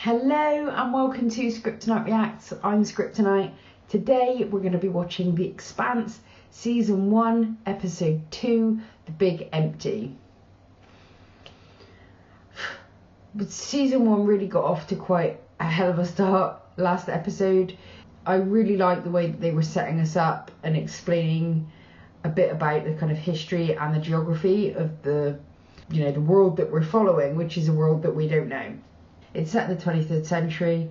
Hello and welcome to Scriptonite Reacts. I'm Scriptonite. Today we're going to be watching The Expanse Season 1 Episode 2, The Big Empty. But Season 1 really got off to quite a hell of a start last episode. I really liked the way that they were setting us up and explaining a bit about the kind of history and the geography of the world that we're following, which is a world that we don't know. It's set in the 23rd century.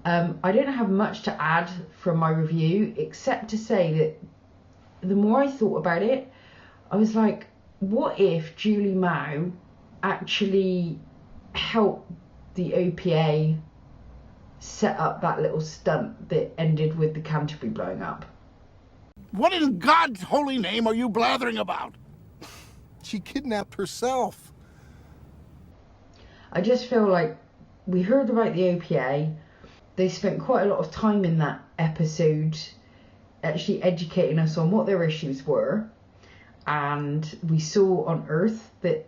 I don't have much to add from my review, except to say that the more I thought about it, I was like, what if Julie Mao actually helped the OPA set up that little stunt that ended with the Canterbury blowing up? What in God's holy name are you blathering about? She kidnapped herself. I just feel like we heard about the OPA. They spent quite a lot of time in that episode actually educating us on what their issues were. And we saw on Earth that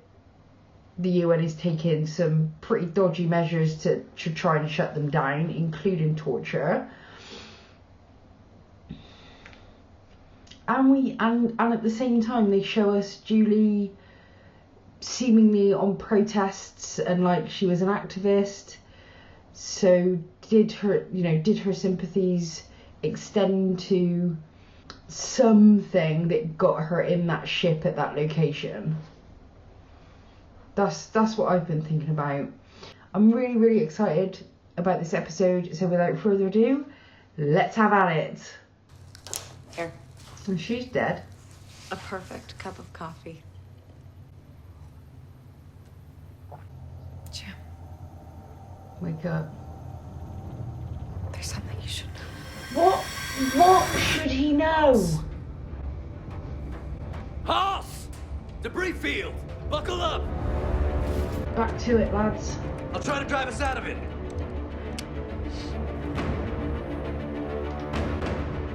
the UN is taking some pretty dodgy measures to try and shut them down, including torture. And at the same time they show us Julie seemingly on protests and like she was an activist. So did her sympathies extend to something that got her in that ship at that location? That's what I've been thinking about. I'm really excited about this episode, so without further ado, let's have at it. Here. And she's dead. A perfect cup of coffee. Jim. Wake up. There's something you should know. What should he know? Hoss! Debris field! Buckle up! Back to it, lads. I'll try to drive us out of it.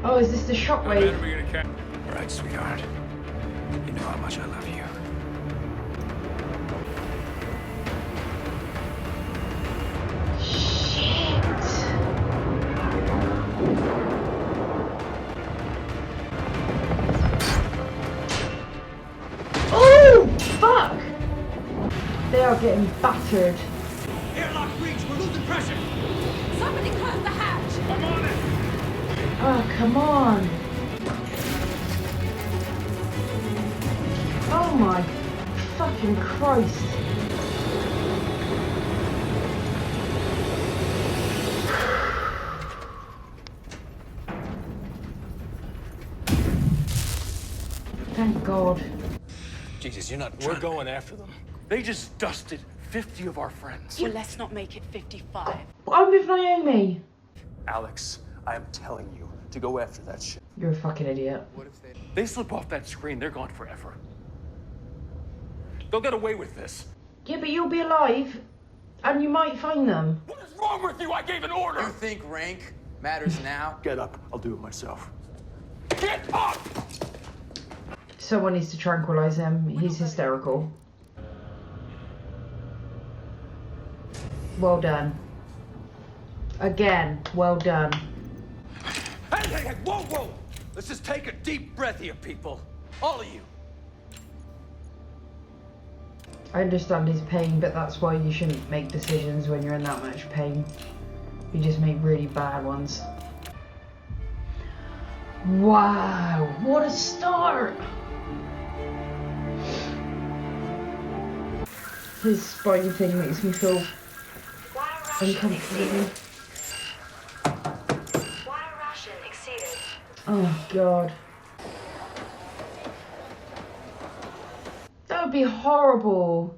Oh, is this the shockwave? All right, sweetheart. You know how much I love you. Shit. Oh, fuck! They are getting battered. Airlock breach, we're losing pressure. Somebody close the hatch! I'm on it. Oh, come on. Oh my fucking Christ. Thank God. Jesus, you're not. We're going after them. They just dusted 50 of our friends. Well, let's not make it 55. I'm with Naomi. Alex, I am telling you to go after that shit. You're a fucking idiot. They slip off that screen, they're gone forever. They'll get away with this. Yeah, but you'll be alive, and you might find them. What is wrong with you? I gave an order! You think rank matters now? Get up. I'll do it myself. Get up! Someone needs to tranquilize him. He's hysterical. Well done. Again, well done. Hey, whoa! Let's just take a deep breath here, people. All of you. I understand his pain, but that's why you shouldn't make decisions when you're in that much pain. You just make really bad ones. Wow, what a start! His spine thing makes me feel uncomfortable. Water ration exceeded. Oh God. That would be horrible.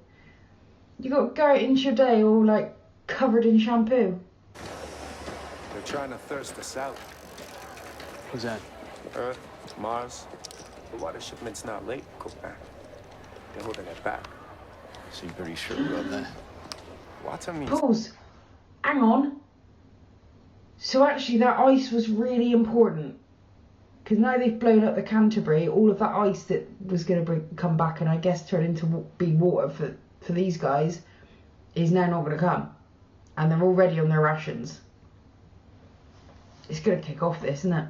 You got to go out into your day all like covered in shampoo. They're trying to thirst us out. Who's that? Earth, Mars. But why the shipment's not late, go back. They're holding it back. So you're pretty sure about that? Water means... Pause. Hang on. So actually that ice was really important. Because now they've blown up the Canterbury, all of that ice that was going to come back and I guess turn into be water for these guys is now not going to come. and they're already on their rations. It's gonna kick off this, isn't it?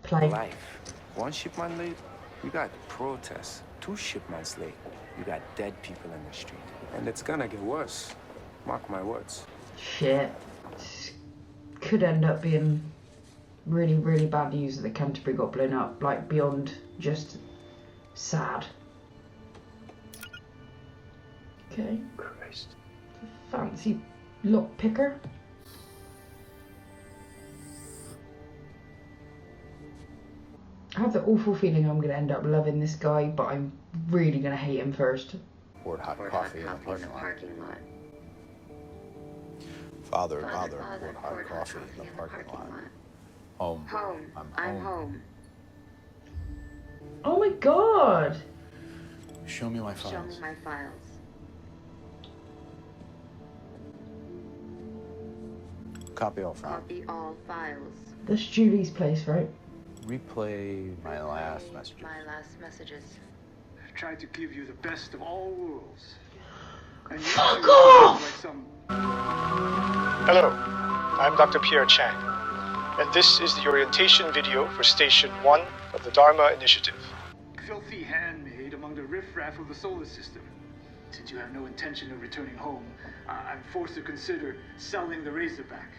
Play. Life. One shipment late, you got protests. 2 shipments late, you got dead people in the street. And it's gonna get worse. Mark my words. Shit. This could end up being really, really bad news that the Canterbury got blown up. Like, beyond just sad. Okay. Christ. Fancy lock picker. I have the awful feeling I'm going to end up loving this guy, but I'm really going to hate him first. Poured hot coffee in the parking lot. Father poured hot coffee in the parking lot. Home. I'm home. Oh my god! Show me my files. Copy all files. That's Julie's place, right? Replay my last messages. I've tried to give you the best of all worlds. And you Fuck off! like some... Hello, I'm Dr. Pierre Chang, and this is the orientation video for Station 1 of the Dharma Initiative. Filthy handmaid among the riffraff of the solar system. Since you have no intention of returning home, I'm forced to consider selling the Razorback.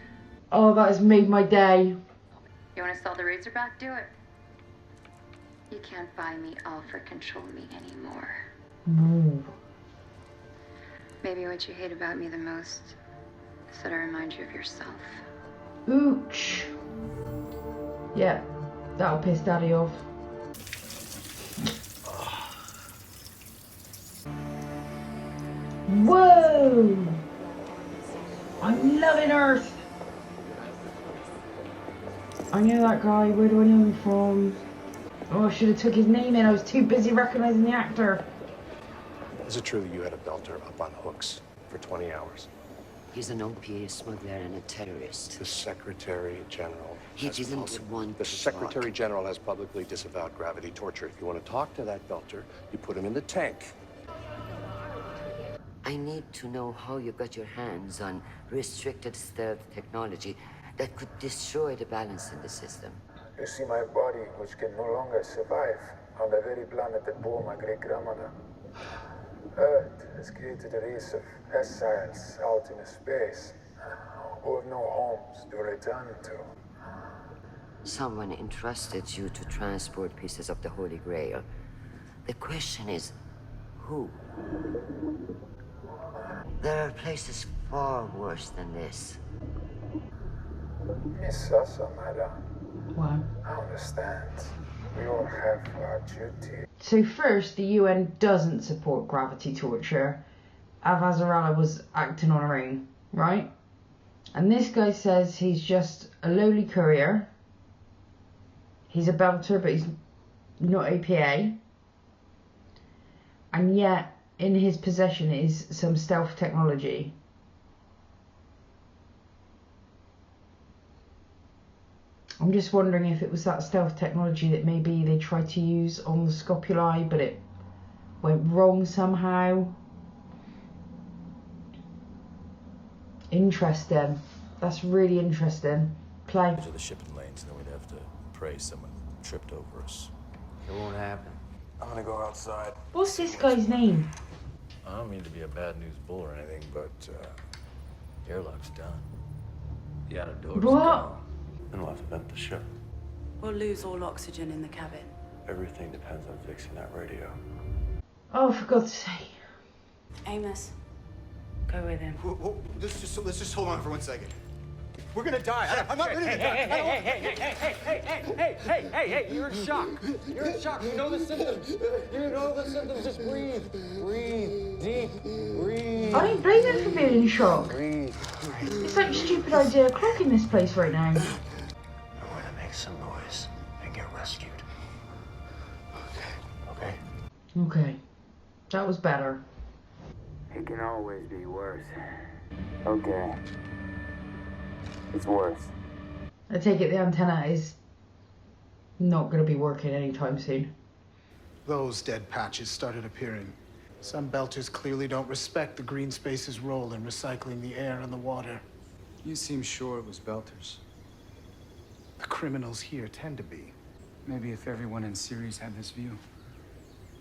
Oh, that has made my day. You want to sell the Razorback? Do it. You can't buy me off or control me anymore. No. Maybe what you hate about me the most is that I remind you of yourself. Ooch. Yeah, that'll piss Daddy off. Whoa! I'm loving Earth. I know that guy. Where do I know him from? Oh, I should have took his name in. I was too busy recognizing the actor. Is it true that you had a belter up on hooks for 20 hours? He's an opiate smuggler and a terrorist. The Secretary General. He didn't want The Secretary General has publicly disavowed gravity torture. If you want to talk to that belter, you put him in the tank. I need to know how you got your hands on restricted stealth technology that could destroy the balance in the system. You see my body, which can no longer survive on the very planet that bore my great-grandmother. Earth has created a race of exiles out in space who have no homes to return to. Someone entrusted you to transport pieces of the Holy Grail. The question is, who? There are places far worse than this. Miss Samara. Wow. I understand. We all have our duty. So first, the UN doesn't support gravity torture. Avazarala was acting on her own, right? And this guy says he's just a lowly courier. He's a belter, but he's not APA. And yet, in his possession is some stealth technology. I'm just wondering if it was that stealth technology that maybe they tried to use on the Scopuli, but it went wrong somehow. Interesting. That's really interesting. Play. To the shipping lanes, and then we'd have to pray someone tripped over us. It won't happen. I'm gonna go outside. What's this guy's name? I don't mean to be a bad news bull or anything, but airlock's done. The outer door's What? gone. Then we'll have to vent the ship. We'll lose all oxygen in the cabin. Everything depends on fixing that radio. Oh, for God's sake. Amos, go with him. Whoa, let's just hold on for 1 second. We're gonna die. I'm not ready to die. Hey, you're in shock. You're in shock. You know the symptoms. Just breathe. Breathe. Deep. Breathe. I don't blame him for being in shock. Breathe. It's like a stupid idea of clocking this place right now. I want to make some noise and get rescued. Okay? Okay. That was better. It can always be worse. Okay. It's worse. I take it the antenna is not going to be working anytime soon. Those dead patches started appearing Some belters clearly don't respect the green space's role in recycling the air and the water. You seem sure it was belters. The criminals here tend to be. Maybe if everyone in Ceres had this view,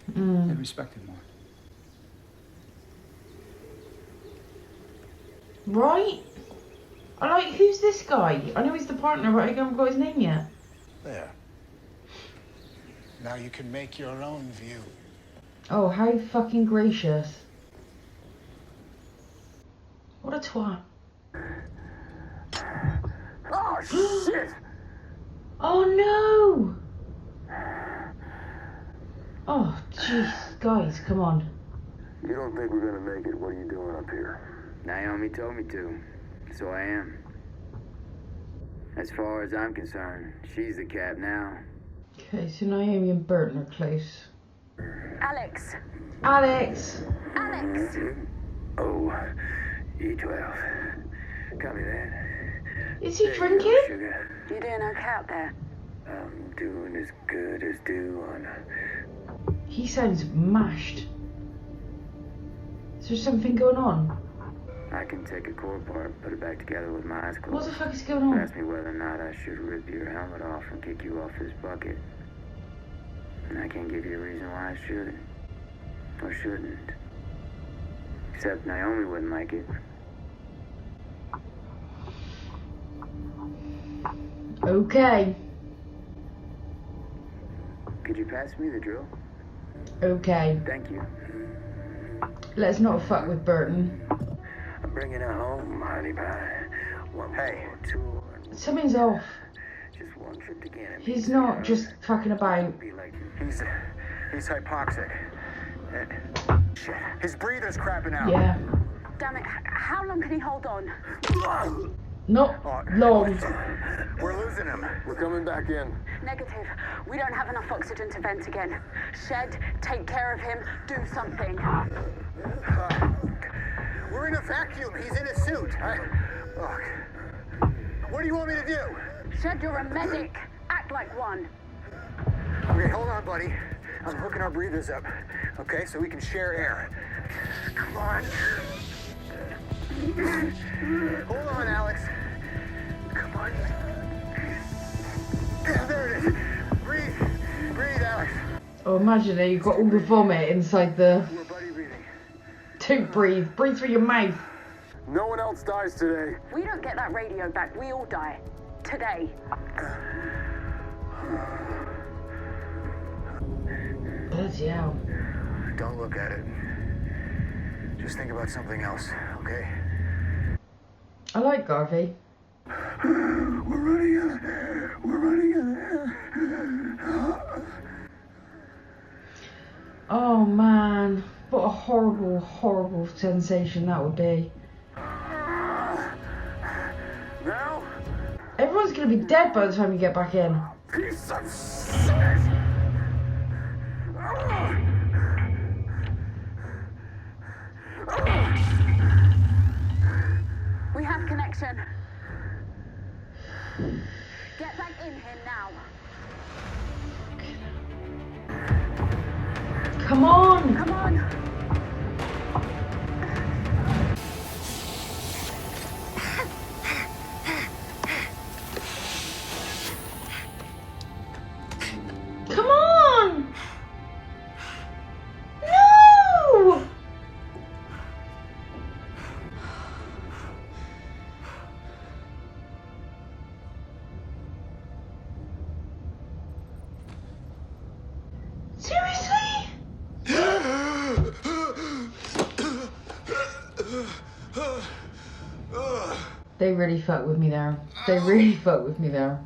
they'd respect it more. Right? I like, who's this guy? I know he's the partner, but I haven't got his name yet. There. Now you can make your own view. Oh, how fucking gracious. What a twat. Oh, shit! Oh, no! Oh, jeez. Guys, come on. You don't think we're gonna make it? What are you doing up here? Naomi told me to, so I am. As far as I'm concerned, she's the cap now. Okay, so Naomi and Burton are close. Alex! Alex! Alex! Oh, E12. Copy that. Is he drinking? You doing okay out there? I'm doing as good as do on He sounds mashed. Is there something going on? I can take a core part, put it back together with my eyes closed. What the fuck is going on? Ask me whether or not I should rip your helmet off and kick you off this bucket. And I can't give you a reason why I should. Or shouldn't. Except Naomi wouldn't like it. Okay. Could you pass me the drill? Okay. Thank you. Let's not fuck with Burton. I'm bringing her home, honey pie. One more tour. Something's off. Just one trip to get him. He's not just fucking about. He's hypoxic. Shit. His breather's crapping out. Yeah. Damn it, how long can he hold on? Not long. We're losing him. We're coming back in. Negative. We don't have enough oxygen to vent again. Shed, take care of him, do something. We're in a vacuum. He's in a suit. What do you want me to do? Shed, you're a medic. Act like one. Okay, hold on, buddy. I'm hooking our breathers up. Okay, so we can share air. Come on. Hold on, Alex. Come on. There it is. Breathe, Alex. Oh, imagine it. You've got all the vomit inside the. We're buddy breathing. Don't breathe. Breathe through your mouth. No one else dies today. We don't get that radio back. We all die. Today. Bloody hell. Don't look at it. Just think about something else, okay? I like Garvey. We're running out of air. We're running out of air. Oh man. What a horrible, horrible sensation that would be. Now? Everyone's gonna be dead by the time you get back in. Piece of shit! We have connection. Get back in here now. Come on! Come on! Come on! No! Seriously? They really fucked with me there. They really fucked with me there.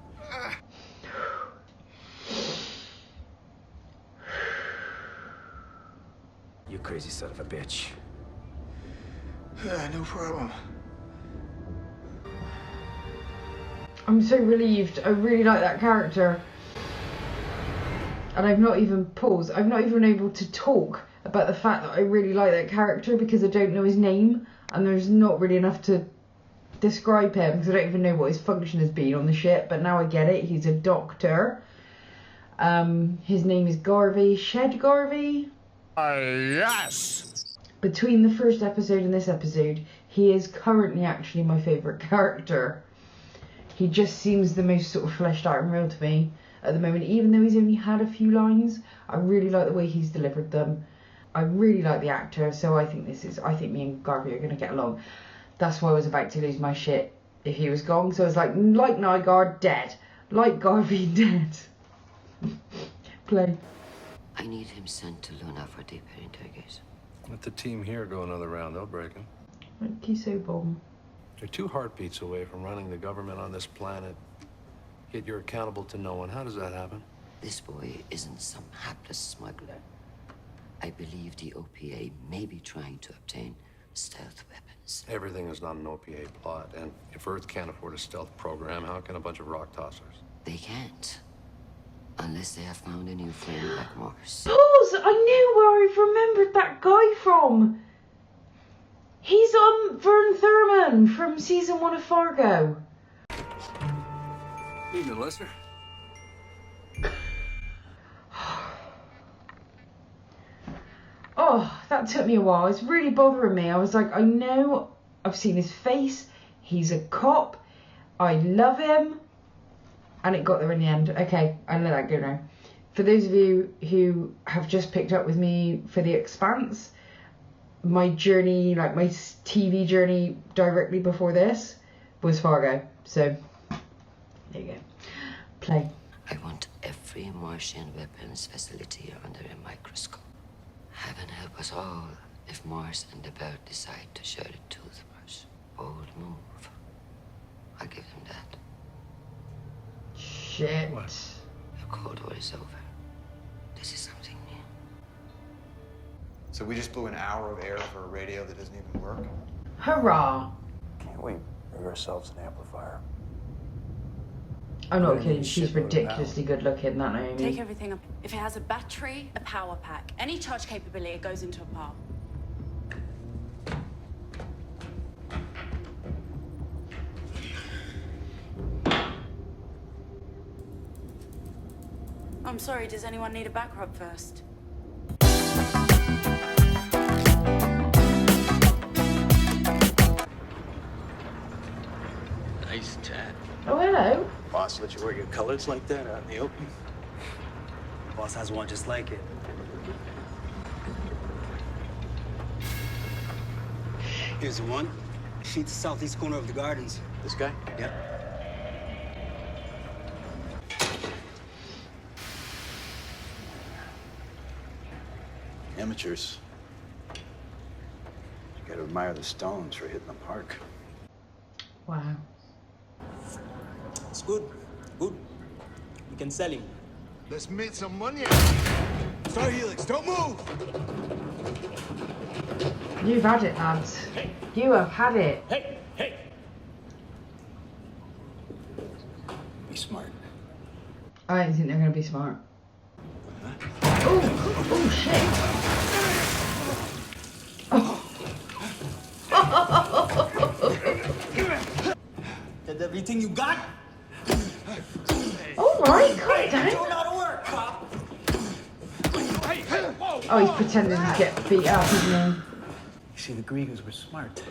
You crazy son of a bitch. No problem. I'm so relieved. I really like that character. And I've not even paused. I've not even been able to talk about the fact that I really like that character because I don't know his name. And there's not really enough to describe him because I don't even know what his function has been on the ship. But now I get it. He's a doctor. His name is Garvey. Shed Garvey? Yes! Between the first episode and this episode, he is currently actually my favourite character. He just seems the most sort of fleshed out and real to me at the moment, even though he's only had a few lines. I really like the way he's delivered them. I really like the actor, so I think me and Garvey are going to get along. That's why I was about to lose my shit if he was gone. So I was like Nygaard, dead. Like Garvey, dead. Play. I need him sent to Luna for deeper interrogation. Let the team here go another round. They'll break him. Thank you so bomb. You're 2 heartbeats away from running the government on this planet. Yet you're accountable to no one. How does that happen? This boy isn't some hapless smuggler. I believe the OPA may be trying to obtain stealth weapons. Everything is not an OPA plot, and if Earth can't afford a stealth program, how can a bunch of rock tossers? They can't. Unless they have found a new friend like Mars. Pause! I knew where I remembered that guy from. He's Vern Thurman from season 1 of Fargo. Evening, Lester. Oh, that took me a while. It's really bothering me. I was like, I know I've seen his face. He's a cop. I love him. And it got there in the end. Okay, I let that go now. For those of you who have just picked up with me for The Expanse, my journey, like my TV journey directly before this, was Fargo. So, there you go. Play. I want every Martian weapons facility under a microscope. Heaven help us all if Mars and the bird decide to share a toothbrush. Bold move. I'll give them that. Shit. What? The Cold War is over. This is something new. So we just blew an hour of air for a radio that doesn't even work? Hurrah. Can't we rig ourselves an amplifier? I'm not kidding. She's ridiculously good looking, that Naomi. Take everything up. If it has a battery, a power pack, any charge capability, it goes into a part. I'm sorry, does anyone need a back rub first? Nice tat. Oh, hello. Boss let you wear your colors like that out in the open? Boss has one just like it. Here's the one. Sheets the southeast corner of the gardens. This guy? Yep. Amateurs. You gotta admire the stones for hitting the park. Wow. It's good. Good. We can sell him. Let's make some money. Star Helix, don't move! You've had it, lads. You have had it. Hey, hey! Be smart. I don't think they're going to be smart. Oh, shit. That everything you got? All right, calm down. Don't know how to work, cop. Oh, he's pretending to get beat up, isn't You see, the Griegos were smart.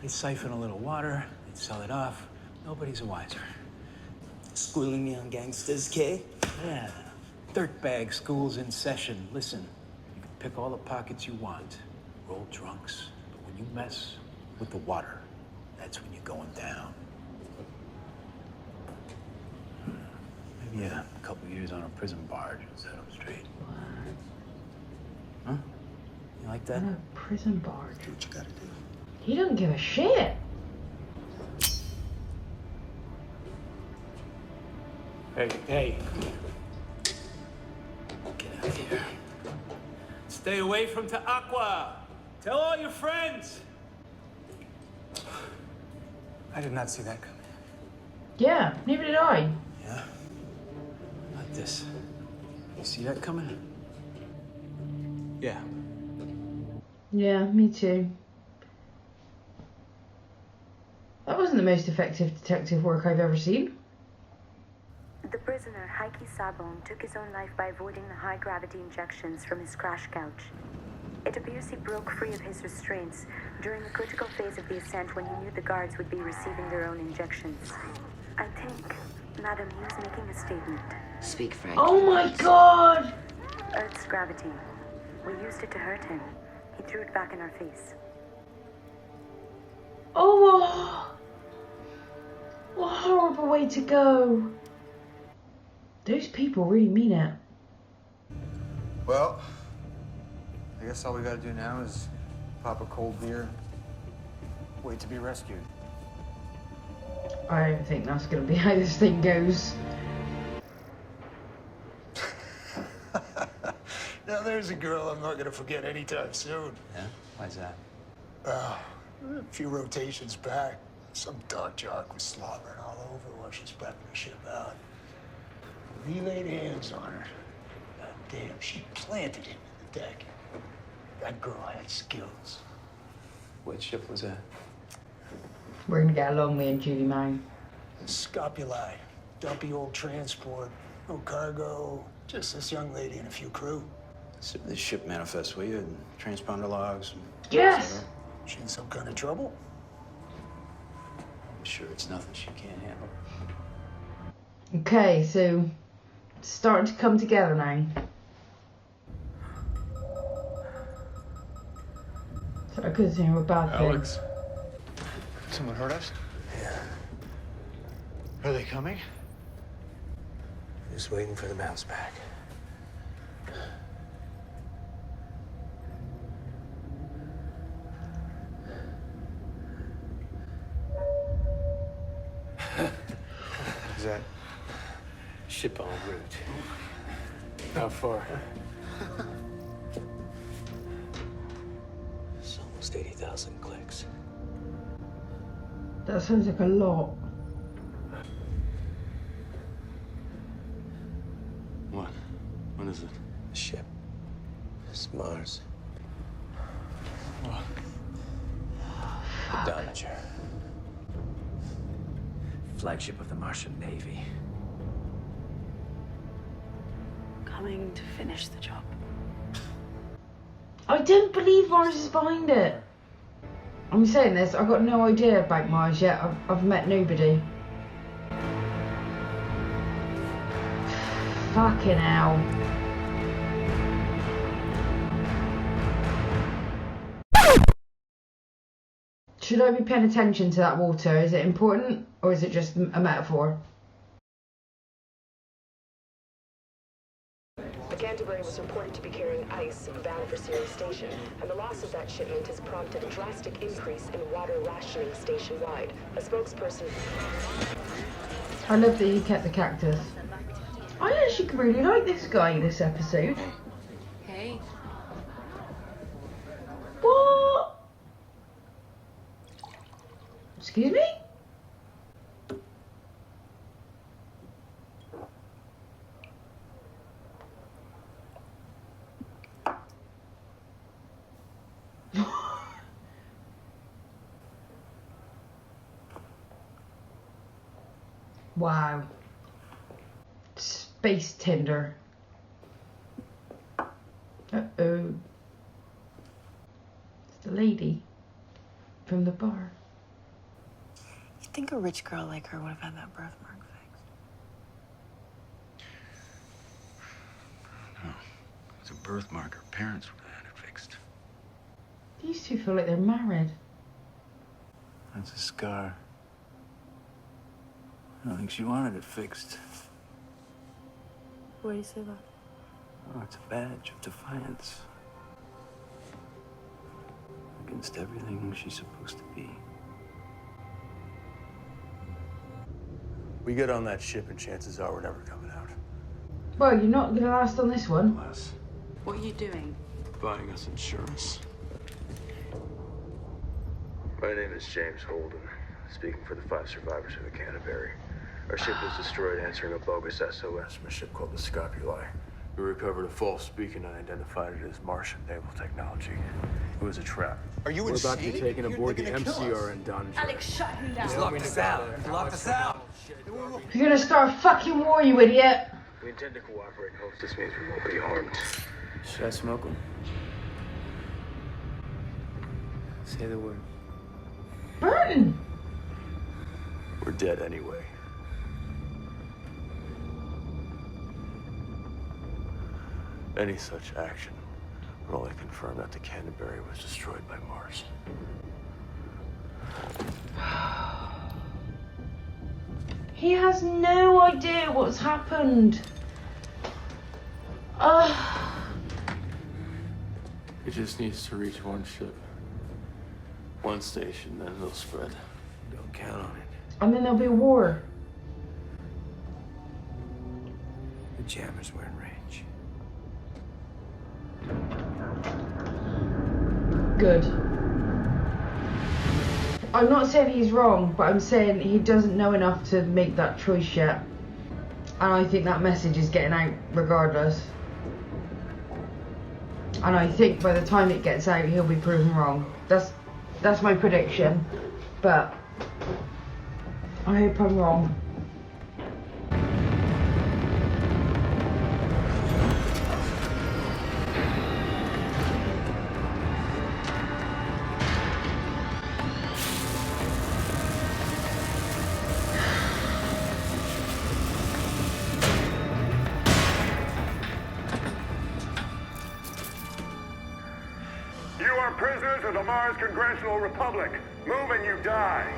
They'd siphon a little water, they'd sell it off. Nobody's the wiser. Schooling me on gangsters, Kay? Yeah. Dirtbag school's in session. Listen, you can pick all the pockets you want, roll drunks, but when you mess with the water, that's when you're going down. Maybe a couple years on a prison barge and set them straight. Huh? You like that? On a prison barge. Do what you gotta do. He doesn't give a shit. Hey. Get out of here. Stay away from Ta'Aqua. Tell all your friends. I did not see that coming. Yeah, neither did I. Yeah? Not this. You see that coming? Yeah. Yeah, me too. That wasn't the most effective detective work I've ever seen. The prisoner, Heike Sabon, took his own life by avoiding the high-gravity injections from his crash couch. It appears he broke free of his restraints during the critical phase of the ascent when he knew the guards would be receiving their own injections. I think, Madam, he was making a statement. Speak French. Oh my god! Earth's gravity. We used it to hurt him. He threw it back in our face. Oh, what a horrible way to go. Those people really mean it. Well, I guess all we gotta do now is pop a cold beer, wait to be rescued. I don't think that's going to be how this thing goes. Now there's a girl I'm not gonna forget anytime soon. Yeah? Why's that? A few rotations back, some dog jock was slobbering all over while she's prepping the ship out. We laid hands on her. God damn, she planted him in the deck. That girl had skills. What ship was that? We're going to get along, me and Julie Mang. Scopuli, dumpy old transport, no cargo, just this young lady and a few crew. Sip the ship manifest, will you? And transponder logs. Yes! She in some kind of trouble? I'm sure it's nothing she can't handle. Okay, so it's starting to come together now. So I could say a bad thing. Alex. Someone heard us? Yeah. Are they coming? Just waiting for the bounce back. Is that Ship en route. how far? It's almost 80,000 clicks. That sounds like a lot. What? What is it? The ship. It's Mars. What? The Doniger. Flagship of the Martian Navy. Coming to finish the job. I don't believe Mars is behind it. I'm saying this, I've got no idea about Mars yet. I've met nobody. Fucking hell. Should I be paying attention to that water? Is it important or is it just a metaphor? The Canterbury was reported to be carrying ice bound for Ceres Station, and the loss of that shipment has prompted a drastic increase in water rationing stationwide. A spokesperson... I love that he kept the cactus. I actually really like this guy this episode. Hey. What? Excuse me? Wow. Space Tinder. Uh-oh. It's the lady from the bar. You'd think a rich girl like her would have had that birthmark fixed. No. It's a birthmark her parents would have had it fixed. These two feel like they're married. That's a scar. I don't think she wanted it fixed. Where do you say that? Oh, it's a badge of defiance. Against everything she's supposed to be. We get on that ship and chances are we're never coming out. Well, you're not going to last on this one. Unless What are you doing? buying us insurance. My name is James Holden, speaking for the 5 survivors of the Canterbury. Our ship was destroyed answering a bogus SOS from a ship called the Scopuli. We recovered a false beacon and identified it as Martian naval technology. It was a trap. Are you We're insane? about to be taken aboard the MCR Dungeon. Alex, shut him down. He's locked us out. He's locked us out. You're gonna start a fucking war, you idiot! We intend to cooperate, host. This means we won't be harmed. Should I smoke him? Say the word. Burton! We're dead anyway. Any such action would only confirm that the Canterbury was destroyed by Mars. He has no idea what's happened. It just needs to reach one ship, one station, then it'll spread. Don't count on it. And then there'll be a war. The jammers were in range. Good. I'm not saying he's wrong, but I'm saying he doesn't know enough to make that choice yet. And I think that message is getting out regardless. And I think by the time it gets out, he'll be proven wrong. That's my prediction. But I hope I'm wrong. You are prisoners of the Mars Congressional Republic. Move and you die.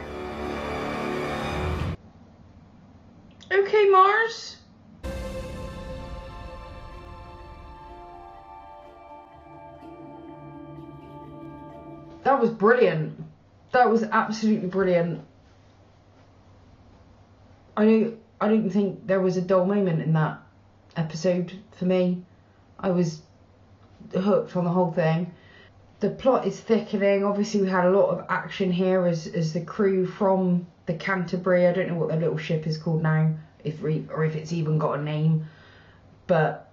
Okay, Mars. That was brilliant. That was absolutely brilliant. I didn't think there was a dull moment in that episode for me. I was hooked on the whole thing. The plot is thickening. Obviously we had a lot of action here as the crew from the Canterbury, I don't know what their little ship is called now, if it's even got a name, but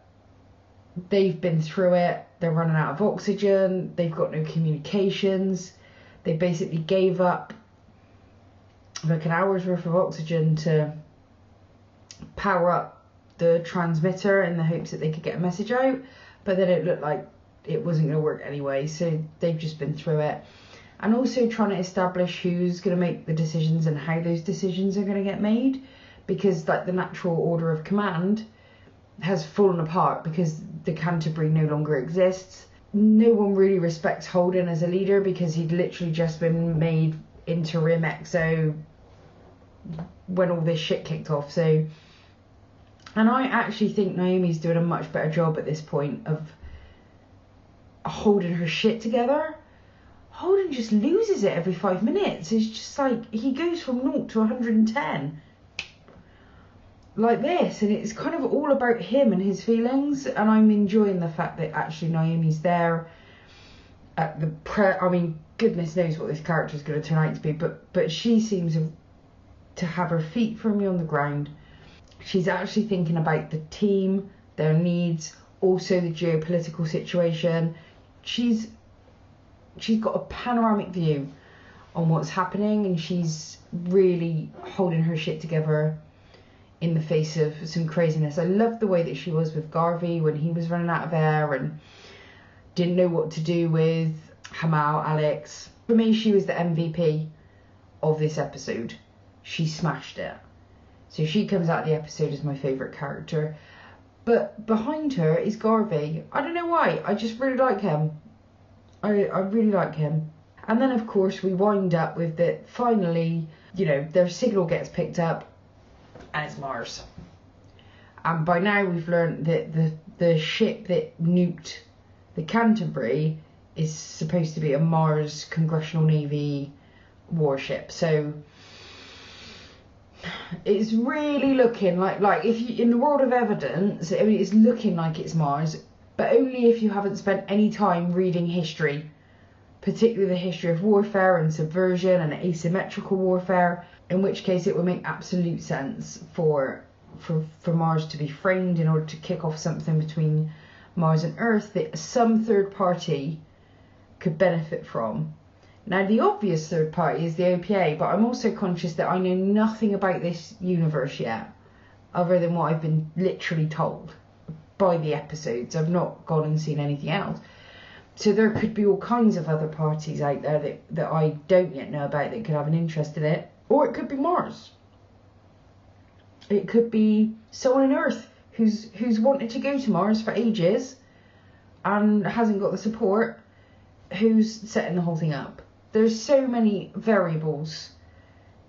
they've been through it. They're running out of oxygen. They've got no communications. They basically gave up like an hour's worth of oxygen to power up the transmitter in the hopes that they could get a message out, but then it looked like it wasn't going to work anyway, so they've just been through it. And also trying to establish who's going to make the decisions and how those decisions are going to get made, because like the natural order of command has fallen apart because the Canterbury no longer exists. No one really respects Holden as a leader because he'd literally just been made interim XO when all this shit kicked off. So, and I actually think Naomi's doing a much better job at this point of holding her shit together. Holden just loses it every 5 minutes. It's just like he goes from 0 to 110 like this, and it's kind of all about him and his feelings. And I'm enjoying the fact that actually Naomi's there at the I mean, goodness knows what this character is going to turn out to be, but she seems to have her feet firmly on the ground. She's actually thinking about the team, their needs, also the geopolitical situation. She's got a panoramic view on what's happening, and she's really holding her shit together in the face of some craziness. I love the way that she was with Garvey when he was running out of air and didn't know what to do with Hamal, Alex. For me, she was the MVP of this episode. She smashed it. So she comes out of the episode as my favourite character. But behind her is Garvey. I don't know why. I just really like him. I really like him. And then, of course, we wind up with that finally, you know, their signal gets picked up and it's Mars. And by now we've learned that the ship that nuked the Canterbury is supposed to be a Mars Congressional Navy warship. So it's really looking like if you, in the world of evidence, I mean, it's looking like it's Mars, but only if you haven't spent any time reading history, particularly the history of warfare and subversion and asymmetrical warfare, in which case it would make absolute sense for Mars to be framed in order to kick off something between Mars and Earth that some third party could benefit from. Now, the obvious third party is the OPA, but I'm also conscious that I know nothing about this universe yet, other than what I've been literally told by the episodes. I've not gone and seen anything else. So there could be all kinds of other parties out there that I don't yet know about that could have an interest in it. Or it could be Mars. It could be someone on Earth who's wanted to go to Mars for ages and hasn't got the support, who's setting the whole thing up. There's so many variables,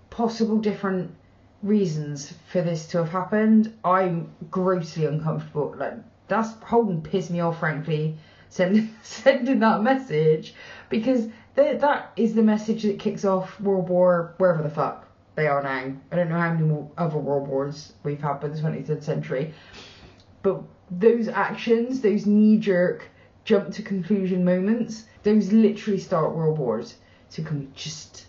possible different reasons for this to have happened. I'm grossly uncomfortable. Like, that's Holden pissed me off, frankly, sending that message, because that is the message that kicks off World War wherever the fuck they are now. I don't know how many more other world wars we've had by the 23rd century, but those actions, those knee-jerk jump to conclusion moments, those literally start world wars. So can we just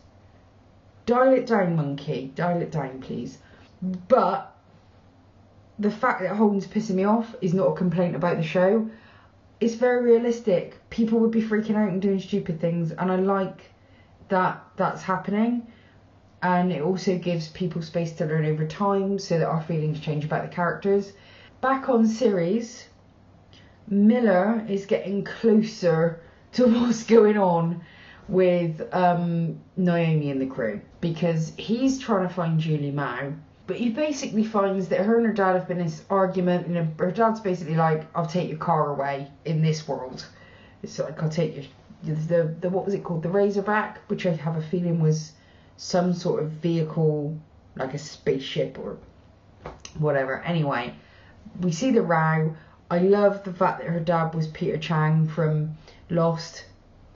dial it down, monkey? Dial it down, please. But the fact that Holden's pissing me off is not a complaint about the show. It's very realistic. People would be freaking out and doing stupid things, and I like that that's happening. And it also gives people space to learn over time so that our feelings change about the characters. Back on Ceres, Miller is getting closer to what's going on with Naomi and the crew, because he's trying to find Julie Mao, but he basically finds that her and her dad have been in this argument, and her dad's basically like, I'll take your car away in this world. It's like, I'll take the what was it called, the Razorback, which I have a feeling was some sort of vehicle, like a spaceship or whatever. Anyway, we see the row. I love the fact that her dad was Peter Chang from Lost.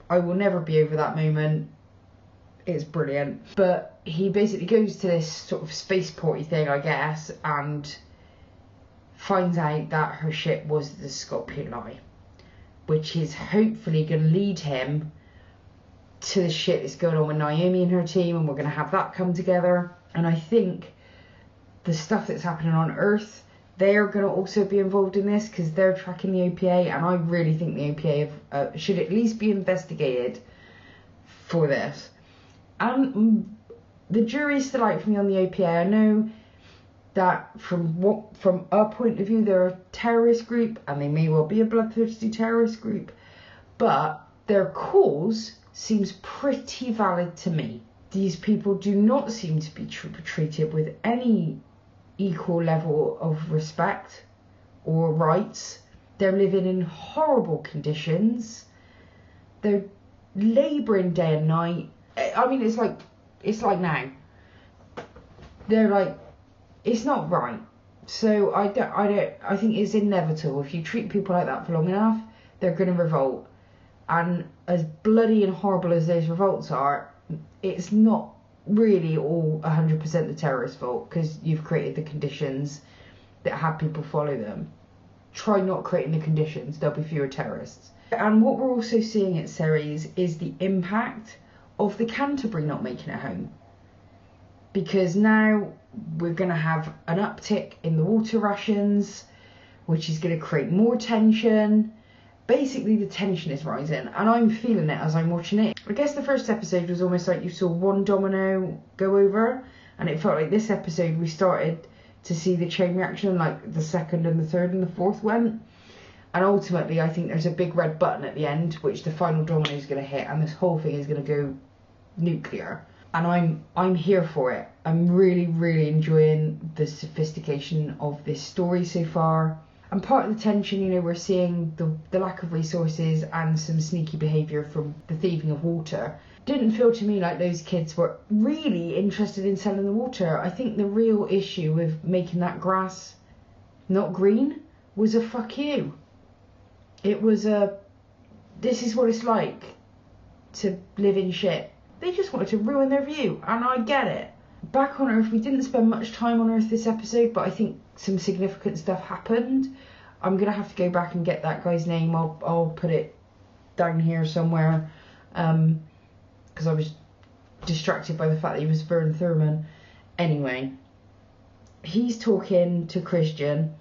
I will never be over that moment. It's brilliant. But he basically goes to this sort of spaceporty thing, I guess, and finds out that her ship was the Scorpion Eye, which is hopefully going to lead him to the shit that's going on with Naomi and her team, and we're going to have that come together. And I think the stuff that's happening on Earth, they're going to also be involved in this, because they're tracking the OPA, and I really think the OPA should at least be investigated for this. And the jury's still out for me on the OPA. I know that from our point of view, they're a terrorist group, and they may well be a bloodthirsty terrorist group, but their cause seems pretty valid to me. These people do not seem to be treated with any equal level of respect or rights. They're living in horrible conditions. They're labouring day and night. I mean, it's like now. They're like, it's not right. So I think it's inevitable. If you treat people like that for long enough, they're going to revolt. And as bloody and horrible as those revolts are, it's not really all 100% the terrorist's fault, because you've created the conditions that have people follow them. Try not creating the conditions, there'll be fewer terrorists. And what we're also seeing at Ceres is the impact of the Canterbury not making it home, because now we're going to have an uptick in the water rations, which is going to create more tension. Basically, the tension is rising, and I'm feeling it as I'm watching it. I guess the first episode was almost like you saw one domino go over, and it felt like this episode we started to see the chain reaction, like the second and the third and the fourth went. And ultimately, I think there's a big red button at the end, which the final domino is going to hit, and this whole thing is going to go nuclear. And I'm here for it. I'm really, really enjoying the sophistication of this story so far. And part of the tension, you know, we're seeing the lack of resources and some sneaky behaviour from the thieving of water. Didn't feel to me like those kids were really interested in selling the water. I think the real issue with making that grass not green was a fuck you. It was a, this is what it's like to live in shit. They just wanted to ruin their view, and I get it. Back on Earth, we didn't spend much time on Earth this episode, but I think some significant stuff happened. I'm going to have to go back and get that guy's name. I'll put it down here somewhere, because I was distracted by the fact that he was Vern Thurman. Anyway, he's talking to Christian,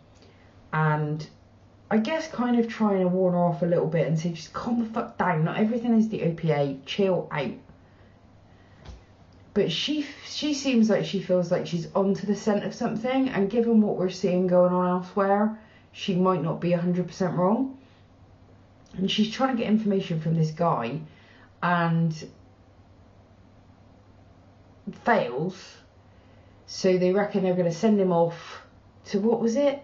and I guess kind of trying to warn her off a little bit and say, just calm the fuck down. Not everything is the OPA. Chill out. But she seems like she feels like she's onto the scent of something, and given what we're seeing going on elsewhere, she might not be 100% wrong. And she's trying to get information from this guy and fails. So they reckon they're going to send him off to, what was it?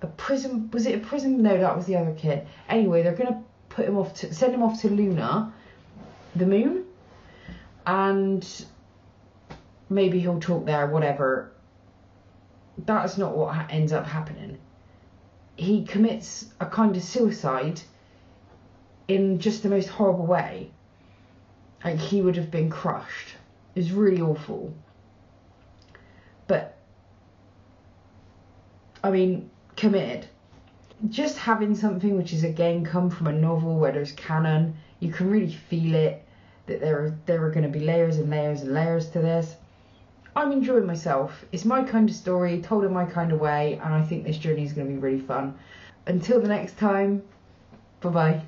A prison? Was it a prison? No, that was the other kid. Anyway, they're going to send him off to Luna, the moon, and maybe he'll talk there, whatever. That's not what ends up happening. He commits a kind of suicide in just the most horrible way. Like, he would have been crushed. It was really awful. But, I mean, committed. Just having something which is, again, come from a novel where there's canon, you can really feel it, that there are going to be layers and layers and layers to this. I'm enjoying myself. It's my kind of story, told in my kind of way, and I think this journey is going to be really fun. Until the next time, bye-bye.